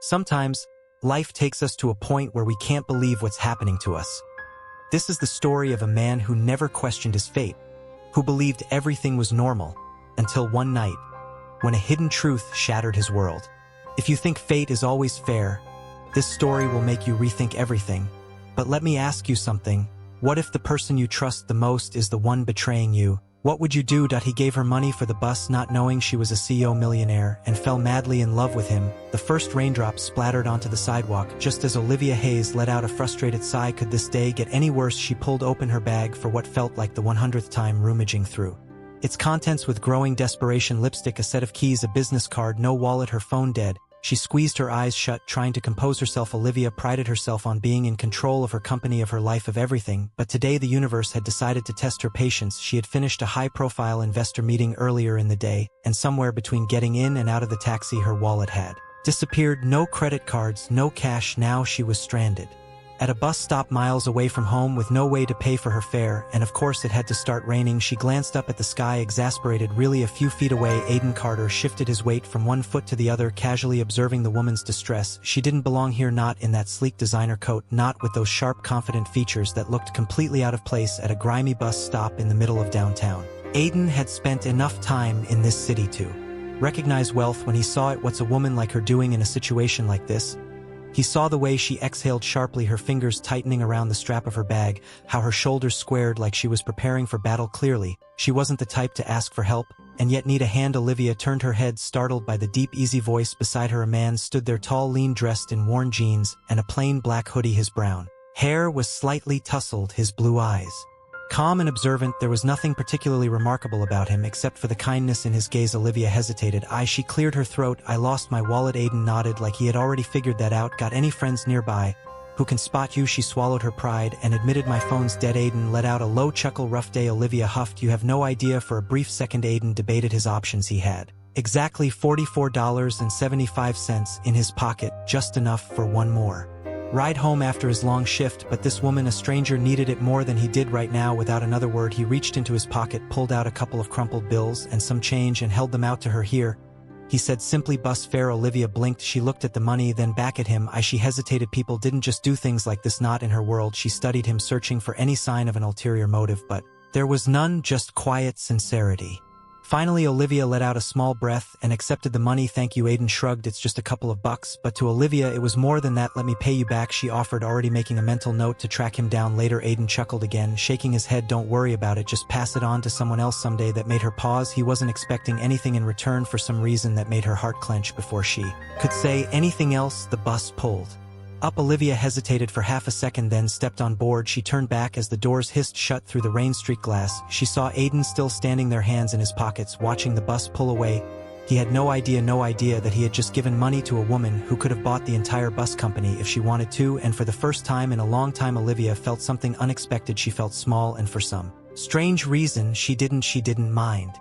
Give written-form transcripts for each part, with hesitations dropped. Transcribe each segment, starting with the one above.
Sometimes, life takes us to a point where we can't believe what's happening to us. This is the story of a man who never questioned his fate, who believed everything was normal, until one night, when a hidden truth shattered his world. If you think fate is always fair, this story will make you rethink everything. But let me ask you something. What if the person you trust the most is the one betraying you? What would you do? He gave her money for the bus not knowing she was a CEO millionaire and fell madly in love with him. The first raindrops splattered onto the sidewalk just as Olivia Hayes let out a frustrated sigh. Could this day get any worse? She pulled open her bag for what felt like the 100th time, rummaging through its contents with growing desperation. Lipstick, a set of keys, a business card, no wallet, her phone dead. She squeezed her eyes shut, trying to compose herself. Olivia prided herself on being in control of her company, of her life, of everything, but today the universe had decided to test her patience. She had finished a high-profile investor meeting earlier in the day, and somewhere between getting in and out of the taxi her wallet had disappeared. No credit cards, no cash. Now she was stranded at a bus stop miles away from home with no way to pay for her fare, and of course it had to start raining. She glanced up at the sky, exasperated. Really, a few feet away, Aiden Carter shifted his weight from one foot to the other, casually observing the woman's distress. She didn't belong here, not in that sleek designer coat, not with those sharp, confident features that looked completely out of place at a grimy bus stop in the middle of downtown. Aiden had spent enough time in this city to recognize wealth when he saw it. What's a woman like her doing in a situation like this? He saw the way she exhaled sharply, her fingers tightening around the strap of her bag, how her shoulders squared like she was preparing for battle. Clearly, she wasn't the type to ask for help, and yet need a hand. Olivia turned her head, startled by the deep, easy voice beside her. A man stood there, tall, lean, dressed in worn jeans and a plain black hoodie. His brown hair was slightly tousled, his blue eyes calm and observant. There was nothing particularly remarkable about him except for the kindness in his gaze. Olivia hesitated. She cleared her throat. I lost my wallet. Aiden nodded like he had already figured that out. Got any friends nearby who can spot you? She swallowed her pride and admitted, my phone's dead. Aiden let out a low chuckle. Rough day, Olivia huffed. You have no idea. For a brief second Aiden debated his options. He had exactly $44.75 in his pocket, just enough for one more ride home after his long shift, but this woman, a stranger, needed it more than he did right now. Without another word, he reached into his pocket, pulled out a couple of crumpled bills and some change and held them out to her. Here, he said simply, bus fare. Olivia blinked. She looked at the money, then back at him. She hesitated. People didn't just do things like this, not in her world. She studied him, searching for any sign of an ulterior motive, but there was none, just quiet sincerity. Finally, Olivia let out a small breath and accepted the money. Thank you. Aiden shrugged. It's just a couple of bucks, but to Olivia it was more than that. Let me pay you back, she offered, already making a mental note to track him down later. Aiden chuckled again, shaking his head. Don't worry about it, just pass it on to someone else someday. That made her pause. He wasn't expecting anything in return for some reason that made her heart clench. Before she could say anything else, the bus pulled up. Olivia hesitated for half a second, then stepped on board. She turned back as the doors hissed shut through the rain-streaked glass. She saw Aiden still standing there, hands in his pockets, watching the bus pull away. He had no idea that he had just given money to a woman who could have bought the entire bus company if she wanted to, and for the first time in a long time Olivia felt something unexpected. She felt small, and for some strange reason she didn't mind.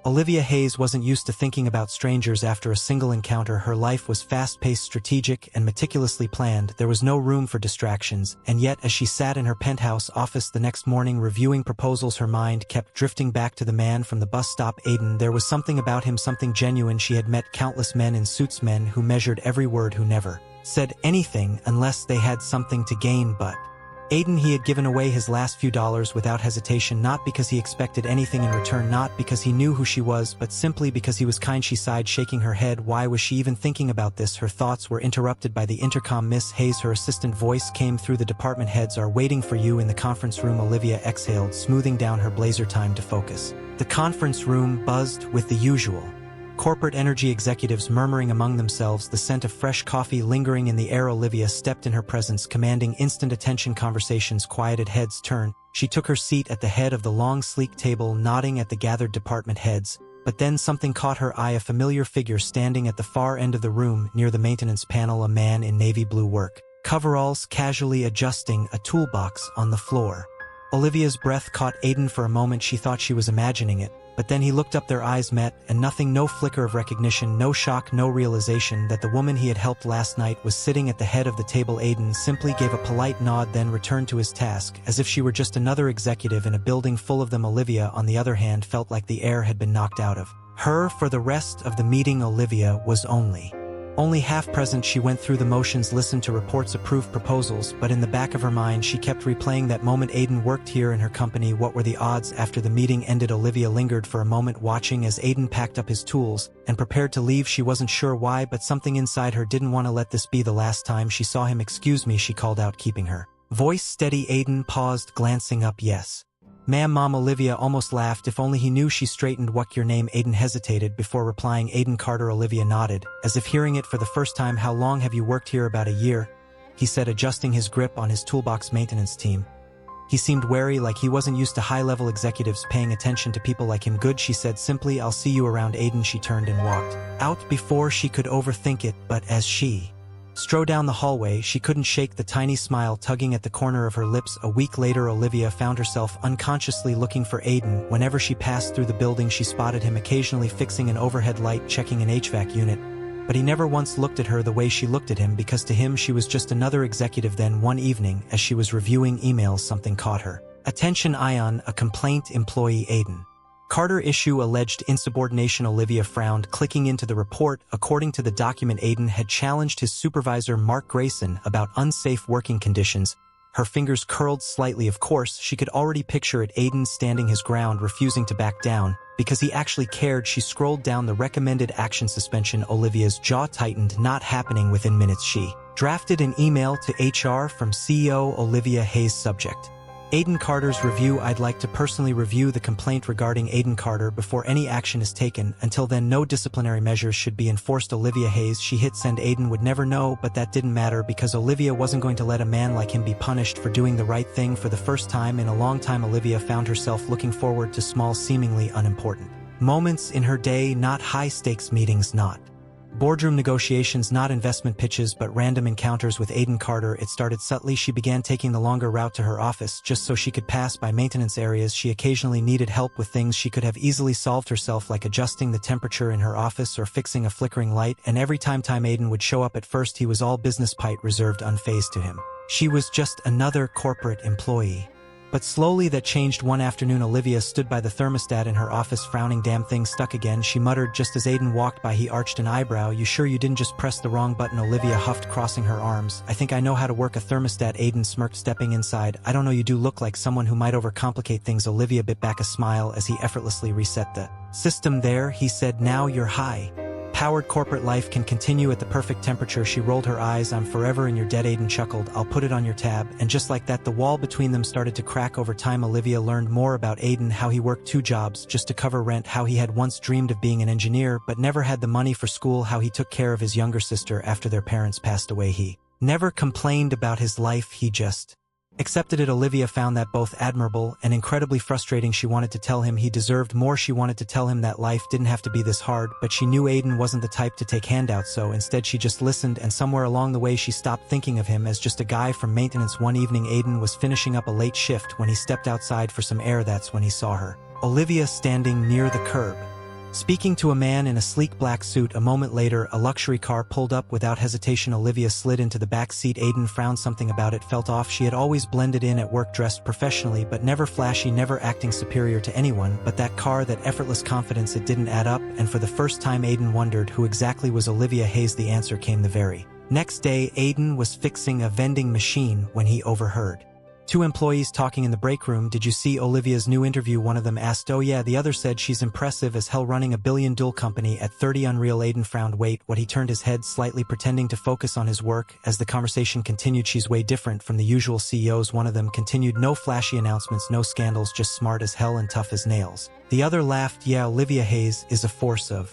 Olivia Hayes wasn't used to thinking about strangers after a single encounter. Her life was fast-paced, strategic, and meticulously planned. There was no room for distractions, and yet as she sat in her penthouse office the next morning reviewing proposals, her mind kept drifting back to the man from the bus stop. Aiden, there was something about him, something genuine. She had met countless men in suits, men who measured every word, who never said anything unless they had something to gain, but Aiden, he had given away his last few dollars without hesitation, not because he expected anything in return, not because he knew who she was, but simply because he was kind. She sighed, shaking her head. Why was she even thinking about this? Her thoughts were interrupted by the intercom. Miss Hayes, her assistant voice came through. The department heads are waiting for you in the conference room. Olivia exhaled, smoothing down her blazer. Time to focus. The conference room buzzed with the usual corporate energy, executives murmuring among themselves, the scent of fresh coffee lingering in the air. Olivia stepped in her presence, commanding instant attention. Conversations quieted, heads turned. She took her seat at the head of the long, sleek table, nodding at the gathered department heads. But then something caught her eye, a familiar figure standing at the far end of the room, near the maintenance panel, a man in navy blue work coveralls, casually adjusting a toolbox on the floor. Olivia's breath caught. Aiden, for a moment she thought she was imagining it, but then he looked up, their eyes met, and nothing, no flicker of recognition, no shock, no realization that the woman he had helped last night was sitting at the head of the table. Aiden simply gave a polite nod, then returned to his task, as if she were just another executive in a building full of them. Olivia, on the other hand, felt like the air had been knocked out of her. For the rest of the meeting, Olivia was only Only half present, she went through the motions, listened to reports, approved proposals, but in the back of her mind she kept replaying that moment Aiden worked here in her company. What were the odds? After the meeting ended, Olivia lingered for a moment, watching as Aiden packed up his tools and prepared to leave. She wasn't sure why, but something inside her didn't want to let this be the last time she saw him. "Excuse me," she called out, keeping her voice steady. Aiden paused, glancing up. "Yes, ma'am." Mom. Olivia almost laughed. If only he knew. She straightened. "What your name?" Aiden hesitated before replying. "Aiden Carter." Olivia nodded, as if hearing it for the first time. "How long have you worked here?" "About a year," he said, adjusting his grip on his toolbox. "Maintenance team." He seemed wary, like he wasn't used to high-level executives paying attention to people like him. "Good," she said simply. "I'll see you around." Aiden. She turned and walked out before she could overthink it, but as she strode down the hallway, she couldn't shake the tiny smile tugging at the corner of her lips. A week later, Olivia found herself unconsciously looking for Aiden. Whenever she passed through the building, she spotted him, occasionally fixing an overhead light, checking an HVAC unit. But he never once looked at her the way she looked at him, because to him she was just another executive. Then one evening, as she was reviewing emails, something caught her attention. Ion, a complaint employee. Aiden Carter issue alleged insubordination. Olivia frowned, clicking into the report. According to the document, Aiden had challenged his supervisor, Mark Grayson, about unsafe working conditions. Her fingers curled slightly. Of course, she could already picture it. Aiden standing his ground, refusing to back down, because he actually cared. She scrolled down the recommended action: suspension. Olivia's jaw tightened. Not happening. Within minutes, she drafted an email to HR from CEO Olivia Hayes. Subject: Aiden Carter's review. "I'd like to personally review the complaint regarding Aiden Carter before any action is taken. Until then, no disciplinary measures should be enforced. Olivia Hayes." She hit send. Aiden would never know, but that didn't matter, because Olivia wasn't going to let a man like him be punished for doing the right thing. For the first time in a long time, Olivia found herself looking forward to small, seemingly unimportant moments in her day. Not high-stakes meetings, not boardroom negotiations, not investment pitches, but random encounters with Aiden Carter. It started subtly. She began taking the longer route to her office, just so she could pass by maintenance areas. She occasionally needed help with things she could have easily solved herself, like adjusting the temperature in her office or fixing a flickering light. And every time Aiden would show up, at first he was all business, polite, reserved, unfazed. To him, she was just another corporate employee. But slowly that changed. One afternoon, Olivia stood by the thermostat in her office, frowning. "Damn thing stuck again," she muttered just as Aiden walked by. He arched an eyebrow. "You sure you didn't just press the wrong button?" Olivia huffed, crossing her arms. "I think I know how to work a thermostat." Aiden smirked, stepping inside. "I don't know, you do look like someone who might overcomplicate things." Olivia bit back a smile as he effortlessly reset the system. "There," he said, "now your high-powered corporate life can continue at the perfect temperature." She rolled her eyes. "I'm forever in your debt." Aiden chuckled. "I'll put it on your tab." And just like that, the wall between them started to crack. Over time, Olivia learned more about Aiden: how he worked 2 jobs just to cover rent, how he had once dreamed of being an engineer but never had the money for school, how he took care of his younger sister after their parents passed away. He never complained about his life, he just accepted it. Olivia found that both admirable and incredibly frustrating. She wanted to tell him he deserved more. She wanted to tell him that life didn't have to be this hard, but she knew Aiden wasn't the type to take handouts, so instead she just listened. And somewhere along the way, she stopped thinking of him as just a guy from maintenance. One evening, Aiden was finishing up a late shift when he stepped outside for some air. That's when he saw her, Olivia, standing near the curb, speaking to a man in a sleek black suit. A moment later, a luxury car pulled up. Without hesitation, Olivia slid into the back seat. Aiden frowned. Something about it felt off. She had always blended in at work, dressed professionally but never flashy, never acting superior to anyone. But that car, that effortless confidence, it didn't add up. And for the first time, Aiden wondered, who exactly was Olivia Hayes? The answer came the very next day. Aiden was fixing a vending machine when he overheard 2 employees talking in the break room. "Did you see Olivia's new interview?" one of them asked. "Oh yeah," the other said. "She's impressive as hell, running a billion-dollar company at 30. Unreal." Aiden frowned. "Wait, what?" He turned his head slightly, pretending to focus on his work. As the conversation continued, "She's way different from the usual CEOs," one of them continued. "No flashy announcements, no scandals, just smart as hell and tough as nails." The other laughed. "Yeah, Olivia Hayes is a force of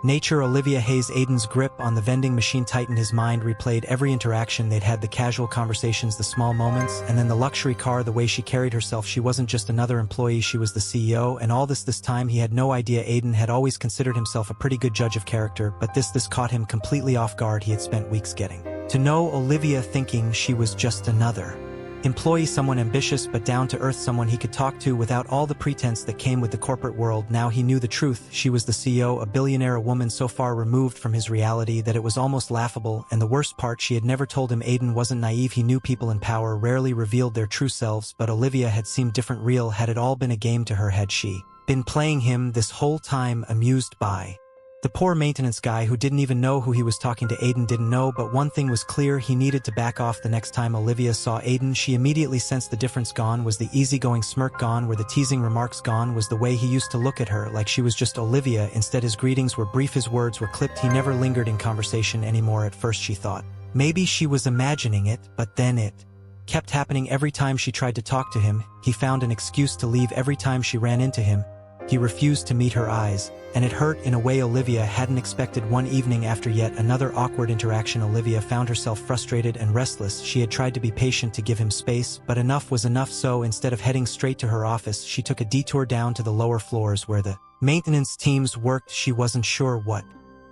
nature." Olivia Hayes. Aiden's grip on the vending machine tightened. His mind replayed every interaction they'd had, the casual conversations, the small moments, and then the luxury car, the way she carried herself. She wasn't just another employee, she was the CEO. And all this time he had no idea. Aiden had always considered himself a pretty good judge of character, but this caught him completely off guard. He had spent weeks getting to know Olivia, thinking she was just another employee, someone ambitious but down to earth, someone he could talk to without all the pretense that came with the corporate world. Now he knew the truth. She was the CEO, a billionaire, a woman so far removed from his reality that it was almost laughable. And the worst part, she had never told him. Aiden wasn't naive. He knew people in power rarely revealed their true selves, but Olivia had seemed different, real. Had it all been a game to her? Had she been playing him this whole time, amused by The poor maintenance guy who didn't even know who he was talking to Aiden didn't know, but one thing was clear: he needed to back off. The next time Olivia saw Aiden, she immediately sensed the difference. Gone was the easygoing smirk, gone were the teasing remarks, gone was the way he used to look at her like she was just Olivia. Instead, his greetings were brief, his words were clipped, he never lingered in conversation anymore. At first she thought maybe she was imagining it, but then it kept happening. Every time she tried to talk to him, he found an excuse to leave. Every time she ran into him, he refused to meet her eyes, and it hurt in a way Olivia hadn't expected. One evening, after yet another awkward interaction, Olivia found herself frustrated and restless. She had tried to be patient, to give him space, but enough was enough. So instead of heading straight to her office, she took a detour down to the lower floors where the maintenance teams worked. She wasn't sure what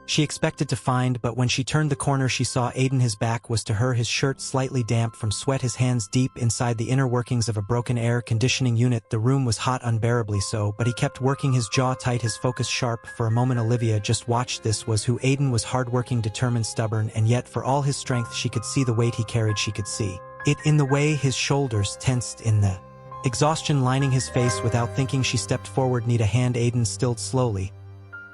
she expected to find, but when she turned the corner she saw Aiden. His back was to her, his shirt slightly damp from sweat, his hands deep inside the inner workings of a broken air conditioning unit. The room was hot, unbearably so, but he kept working, his jaw tight, his focus sharp. For a moment Olivia just watched. This was who Aiden was: hardworking, determined, stubborn, and yet for all his strength she could see the weight he carried. She could see it in the way his shoulders tensed, in the exhaustion lining his face. Without thinking she stepped forward, need a hand. Aiden stilled slowly.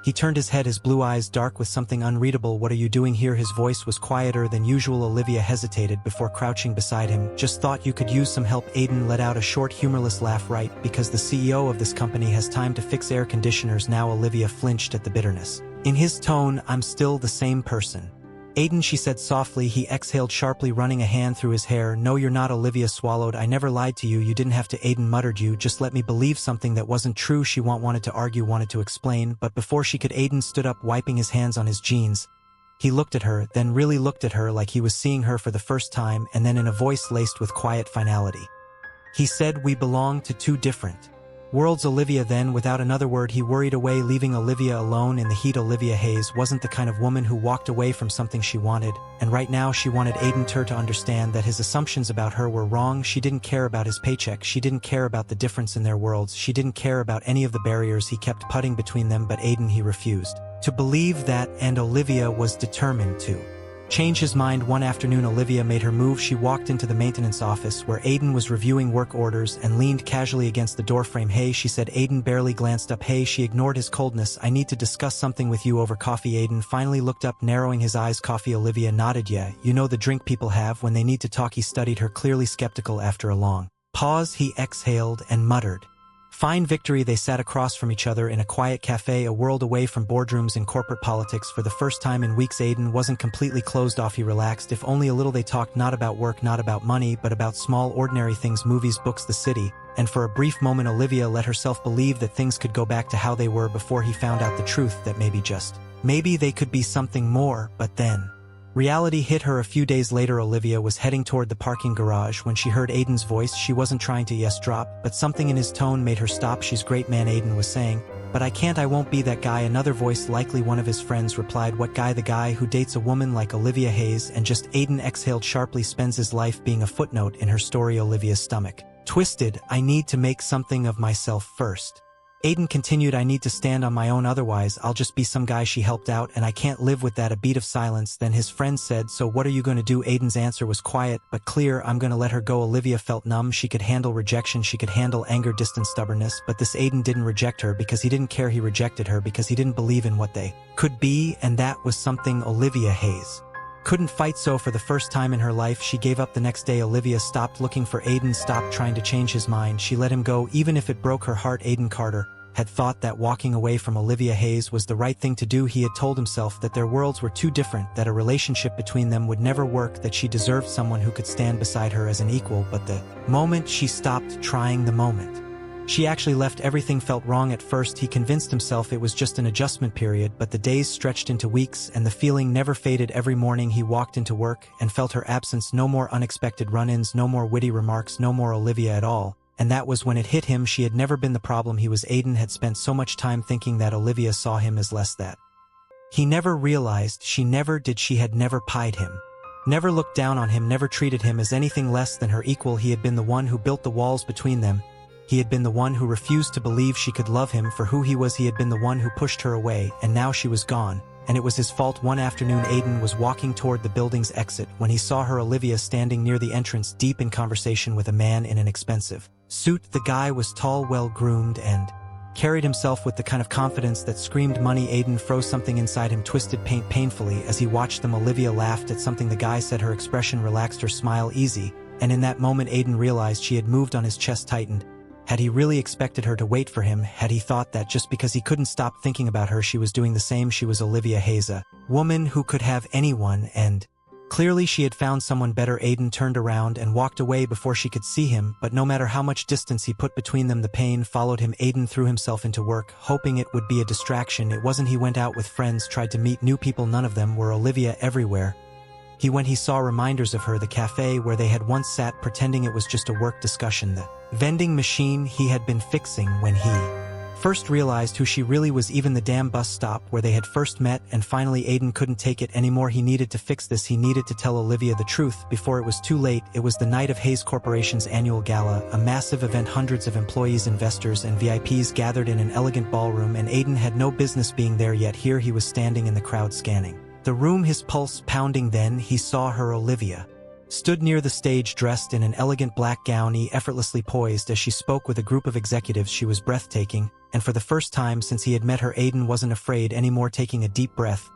He turned his head, his blue eyes dark with something unreadable. "What are you doing here?" His voice was quieter than usual. Olivia hesitated before crouching beside him. "Just thought you could use some help." Aiden let out a short, humorless laugh. "Right, because the CEO of this company has time to fix air conditioners now." Olivia flinched at the bitterness in his tone. "I'm still the same person, Aiden," she said softly. He exhaled sharply, running a hand through his hair. "No, you're not." Olivia swallowed. "I never lied to you. You didn't have to." Aiden muttered. "You just let me believe something that wasn't true." She wanted to argue, wanted to explain, but before she could, Aiden stood up, wiping his hands on his jeans. He looked at her, then really looked at her like he was seeing her for the first time, and then in a voice laced with quiet finality, he said, "We belong to two different worlds." Olivia then, without another word, he worried away, leaving Olivia alone in the heat. Olivia Hayes wasn't the kind of woman who walked away from something she wanted, and right now she wanted Aiden to understand that his assumptions about her were wrong. She didn't care about his paycheck, she didn't care about the difference in their worlds, she didn't care about any of the barriers he kept putting between them. But Aiden, he refused to believe that, and Olivia was determined to change his mind. One afternoon Olivia made her move. She walked into the maintenance office where Aiden was reviewing work orders and leaned casually against the doorframe. "Hey," she said. Aiden barely glanced up. "Hey." She ignored his coldness. "I need to discuss something with you over coffee." Aiden finally looked up, narrowing his eyes. "Coffee?" Olivia nodded. "Yeah, you know, the drink people have when they need to talk." He studied her, clearly skeptical. After a long pause he exhaled and muttered, "Fine." Victory. They sat across from each other in a quiet cafe, a world away from boardrooms and corporate politics. For the first time in weeks Aiden wasn't completely closed off. He relaxed, if only a little. They talked not about work, not about money, but about small, ordinary things: movies, books, the city. And for a brief moment Olivia let herself believe that things could go back to how they were before he found out the truth, that maybe, just maybe, they could be something more. But then reality hit her. A few days later Olivia was heading toward the parking garage when she heard Aiden's voice. She wasn't trying to drop, but something in his tone made her stop. "She's great, man," Aiden was saying, "but I can't. I won't be that guy." Another voice, likely one of his friends, replied, "What guy?" "The guy who dates a woman like Olivia Hayes." And just Aiden exhaled sharply. "Spends his life being a footnote in her story." Olivia's stomach twisted. "I need to make something of myself first," Aiden continued. "I need to stand on my own, otherwise I'll just be some guy she helped out, and I can't live with that." A beat of silence, then his friend said, "So what are you going to do?" Aiden's answer was quiet but clear, "I'm going to let her go." Olivia felt numb. She could handle rejection, she could handle anger, distance, stubbornness, but this Aiden didn't reject her because he didn't care. He rejected her because he didn't believe in what they could be, and that was something Olivia Hayes couldn't fight. So for the first time in her life she gave up. The next day Olivia stopped looking for Aiden, stopped trying to change his mind. She let him go, even if it broke her heart. Aiden Carter had thought that walking away from Olivia Hayes was the right thing to do. He had told himself that their worlds were too different, that a relationship between them would never work, that she deserved someone who could stand beside her as an equal. But the moment she stopped trying, the moment she actually left, everything felt wrong. At first he convinced himself it was just an adjustment period, but the days stretched into weeks and the feeling never faded. Every morning he walked into work and felt her absence. No more unexpected run-ins, no more witty remarks, no more Olivia at all. And that was when it hit him. She had never been the problem. He was. Aiden had spent so much time thinking that Olivia saw him as less, that he never realized she never did. She had never pied him, never looked down on him, never treated him as anything less than her equal. He had been the one who built the walls between them. He had been the one who refused to believe she could love him for who he was. He had been the one who pushed her away, and now she was gone, and it was his fault. One afternoon Aiden was walking toward the building's exit when he saw her, Olivia, standing near the entrance, deep in conversation with a man in an expensive suit. The guy was tall, well-groomed, and carried himself with the kind of confidence that screamed money. Aiden froze. Something inside him twisted painfully as he watched them. Olivia laughed at something the guy said. Her expression relaxed, her smile easy, and in that moment Aiden realized she had moved on. His chest tightened. Had he really expected her to wait for him? Had he thought that just because he couldn't stop thinking about her she was doing the same? She was Olivia Hayes, a woman who could have anyone, and clearly she had found someone better. Aiden turned around and walked away before she could see him, but no matter how much distance he put between them, the pain followed him. Aiden threw himself into work, hoping it would be a distraction. It wasn't. He went out with friends, tried to meet new people. None of them were Olivia. Everywhere he saw reminders of her. The cafe where they had once sat pretending it was just a work discussion. The vending machine he had been fixing when he first realized who she really was. Even the damn bus stop where they had first met. And finally Aiden couldn't take it anymore. He needed to fix this. He needed to tell Olivia the truth before it was too late. It was the night of Hayes Corporation's annual gala, a massive event. Hundreds of employees, investors, and VIPs gathered in an elegant ballroom, and Aiden had no business being there, yet here he was standing in the crowd scanning the room, his pulse pounding. Then he saw her. Olivia stood near the stage, dressed in an elegant black gown, effortlessly poised as she spoke with a group of executives. She was breathtaking, and for the first time since he had met her, Aiden wasn't afraid anymore. Taking a deep breath,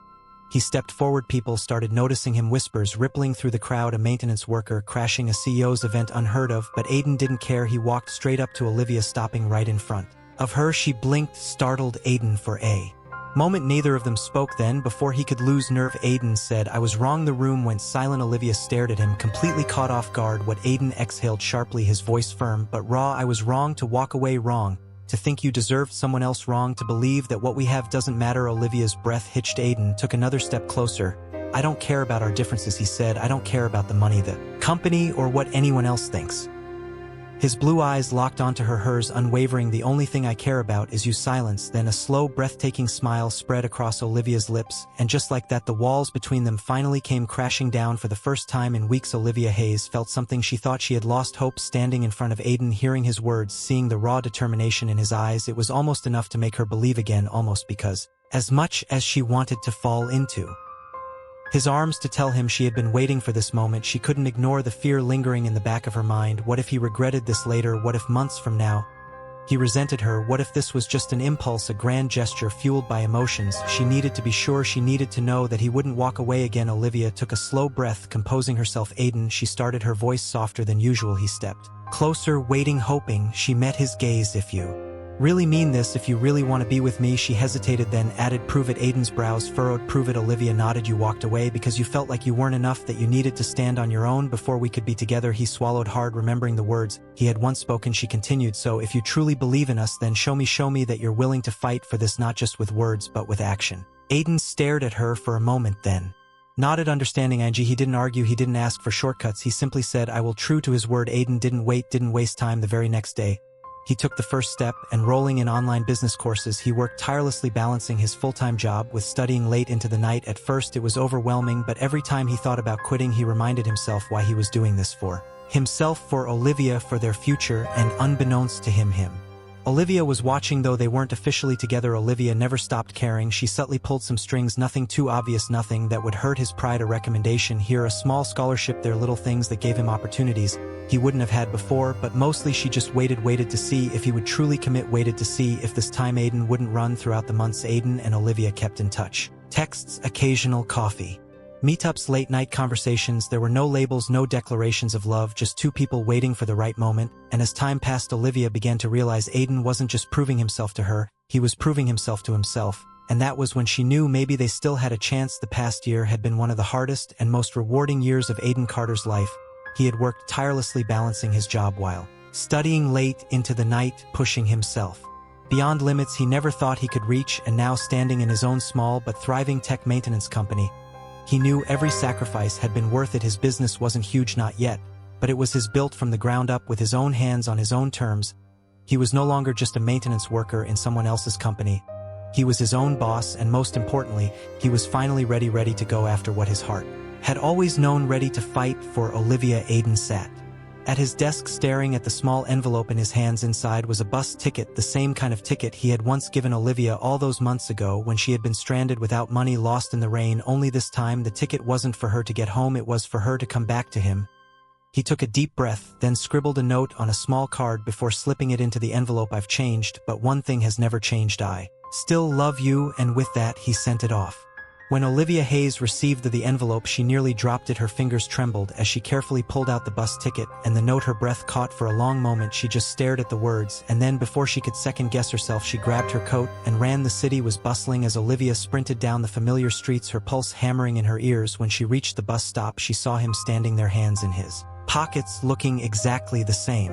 he stepped forward. People started noticing him, whispers rippling through the crowd. A maintenance worker crashing a CEO's event, unheard of, but Aiden didn't care. He walked straight up to Olivia, stopping right in front of her. She blinked, startled Aiden for a moment. Neither of them spoke. Then, before he could lose nerve, Aiden said, "I was wrong." The room went silent. Olivia stared at him, completely caught off guard. What? Aiden exhaled sharply, his voice firm but raw. "I was wrong to walk away, wrong to think you deserved someone else, wrong to believe that what we have doesn't matter." Olivia's breath hitched. Aiden took another step closer. "I don't care about our differences," he said. "I don't care about the money, the company, or what anyone else thinks." His blue eyes locked onto hers, unwavering. "The only thing I care about is you." Silence. Then a slow, breathtaking smile spread across Olivia's lips, and just like that, the walls between them finally came crashing down. For the first time in weeks, Olivia Hayes felt something she thought she had lost: hope. Standing in front of Aiden, hearing his words, seeing the raw determination in his eyes, it was almost enough to make her believe again, almost because, as much as she wanted to fall into his arms to tell him she had been waiting for this moment, she couldn't ignore the fear lingering in the back of her mind. What if he regretted this later? What if months from now he resented her? What if this was just an impulse, a grand gesture fueled by emotions? She needed to be sure. She needed to know that he wouldn't walk away again. Olivia took a slow breath, composing herself. "Aiden," she started, her voice softer than usual. He stepped closer, waiting, hoping. She met his gaze. "If you really mean this, if you really want to be with me," she hesitated, then added, "Prove it." Aiden's brows furrowed. "Prove it." Olivia nodded. "You walked away because you felt like you weren't enough, that you needed to stand on your own before we could be together." He swallowed hard, remembering the words he had once spoken. She continued, "So if you truly believe in us, then show me that you're willing to fight for this, not just with words but with action." Aiden stared at her for a moment, then nodded, understanding. He didn't argue, he didn't ask for shortcuts, he simply said, "I will." True to his word, Aiden didn't waste time. The very next day, he took the first step, enrolling in online business courses. He worked tirelessly, balancing his full-time job with studying late into the night. At first it was overwhelming, but every time he thought about quitting, he reminded himself why he was doing this: for himself, for Olivia, for their future. And unbeknownst to him, Olivia was watching. Though they weren't officially together, Olivia never stopped caring. She subtly pulled some strings, nothing too obvious, nothing that would hurt his pride. A recommendation here, a small scholarship there, little things that gave him opportunities he wouldn't have had before. But mostly she just waited to see if he would truly commit, waited to see if this time Aiden wouldn't run. Throughout the months, Aiden and Olivia kept in touch. Texts, occasional coffee meetups, late night conversations. There were no labels, no declarations of love, just two people waiting for the right moment. And as time passed, Olivia began to realize Aiden wasn't just proving himself to her, he was proving himself to himself. And that was when she knew maybe they still had a chance. The past year had been one of the hardest and most rewarding years of Aiden Carter's life. He had worked tirelessly, balancing his job while studying late into the night, pushing himself beyond limits he never thought he could reach. And now, standing in his own small but thriving tech maintenance company, he knew every sacrifice had been worth it. His business wasn't huge, not yet, but it was his, built from the ground up with his own hands on his own terms. He was no longer just a maintenance worker in someone else's company. He was his own boss, and most importantly, he was finally ready to go after what his heart had always known, ready to fight for. Olivia. Aiden sat at his desk, staring at the small envelope in his hands. Inside was a bus ticket, the same kind of ticket he had once given Olivia all those months ago when she had been stranded without money, lost in the rain. Only this time the ticket wasn't for her to get home, it was for her to come back to him. He took a deep breath, then scribbled a note on a small card before slipping it into the envelope. I've changed, but one thing has never changed. I still love you, and with that, he sent it off. When Olivia Hayes received the envelope, she nearly dropped it. Her fingers trembled as she carefully pulled out the bus ticket and the note. Her breath caught. For a long moment she just stared at the words, and then before she could second-guess herself, she grabbed her coat and ran. The city was bustling as Olivia sprinted down the familiar streets, her pulse hammering in her ears. When she reached the bus stop, she saw him standing there, hands in his pockets, looking exactly the same.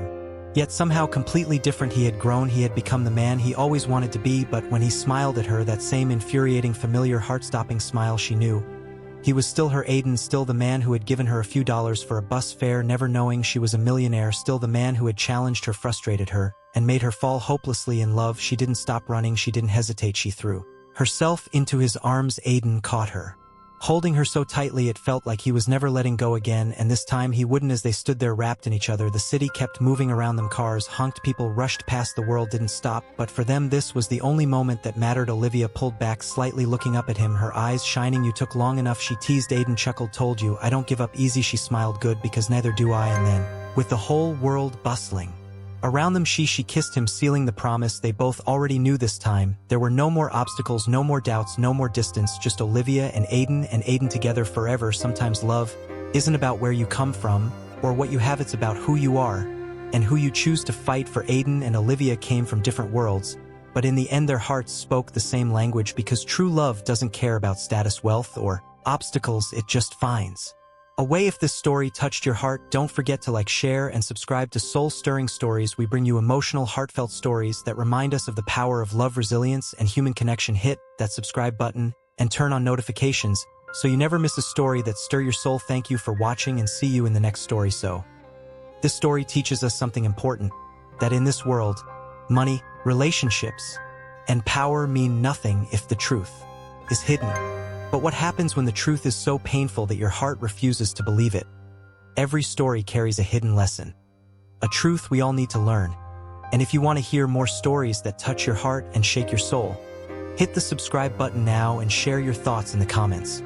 Yet somehow completely different. He had grown, he had become the man he always wanted to be, but when he smiled at her, that same infuriating, familiar, heart-stopping smile, she knew he was still her Aiden, still the man who had given her a few dollars for a bus fare, never knowing she was a millionaire, still the man who had challenged her, frustrated her, and made her fall hopelessly in love. She didn't stop running, she didn't hesitate, she threw herself into his arms. Aiden caught her, holding her so tightly it felt like he was never letting go again, and this time he wouldn't. As they stood there wrapped in each other, the city kept moving around them. Cars honked, people rushed past, the world didn't stop, but for them this was the only moment that mattered. Olivia pulled back slightly, looking up at him, her eyes shining. You took long enough, she teased. Aiden chuckled. Told you, I don't give up easy. She smiled. Good, because neither do I. And then, with the whole world bustling around them, she kissed him, sealing the promise they both already knew. This time, there were no more obstacles, no more doubts, no more distance, just Olivia and Aiden together forever. Sometimes love isn't about where you come from or what you have, it's about who you are and who you choose to fight for. Aiden and Olivia came from different worlds, but in the end their hearts spoke the same language, because true love doesn't care about status, wealth, or obstacles, it just finds a way. If this story touched your heart, don't forget to like, share, and subscribe to Soul-Stirring Stories. We bring you emotional, heartfelt stories that remind us of the power of love, resilience, and human connection. Hit that subscribe button and turn on notifications so you never miss a story that stirs your soul. Thank you for watching, and see you in the next story. So, this story teaches us something important, that in this world, money, relationships, and power mean nothing if the truth is hidden. But what happens when the truth is so painful that your heart refuses to believe it? Every story carries a hidden lesson, a truth we all need to learn. And if you want to hear more stories that touch your heart and shake your soul, hit the subscribe button now and share your thoughts in the comments.